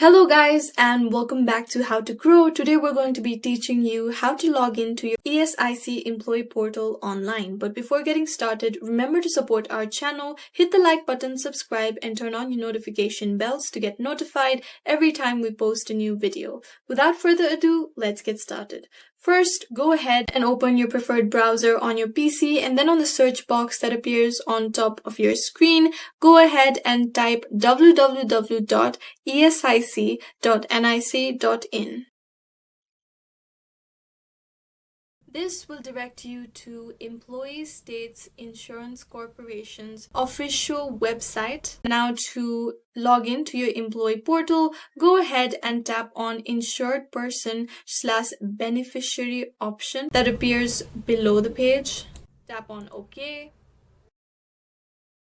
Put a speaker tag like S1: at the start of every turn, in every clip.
S1: Hello guys and welcome back to How to Grow. Today we're going to be teaching you how to log into your ESIC Employee Portal Online. But before getting started, remember to support our channel, hit the like button, subscribe and turn on your notification bells to get notified every time we post a new video. Without further ado, let's get started. First, go ahead and open your preferred browser on your PC, and then on the search box that appears on top of your screen, go ahead and type www.esic.nic.in. This will direct you to Employee States Insurance Corporation's official website. Now to log into your employee portal, go ahead and tap on Insured Person/Beneficiary option that appears below the page. Tap on OK.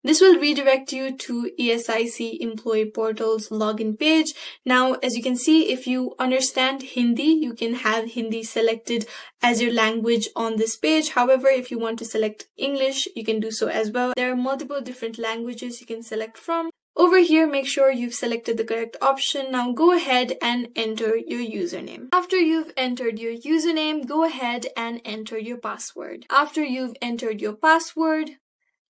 S1: This will redirect you to ESIC Employee Portal's login page. Now, as you can see, if you understand Hindi, you can have Hindi selected as your language on this page. However, if you want to select English, you can do so as well. There are multiple different languages you can select from. Over here, make sure you've selected the correct option. Now go ahead and enter your username. After you've entered your username, go ahead and enter your password. After you've entered your password,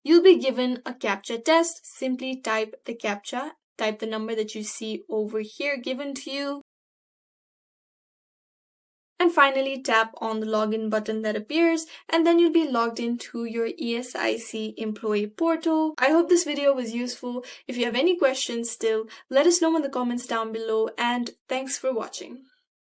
S1: you'll be given a CAPTCHA test. Simply type the CAPTCHA, type the number that you see over here given to you. And finally, tap on the login button that appears, and then you'll be logged into your ESIC Employee Portal. I hope this video was useful. If you have any questions still, let us know in the comments down below, and thanks for watching.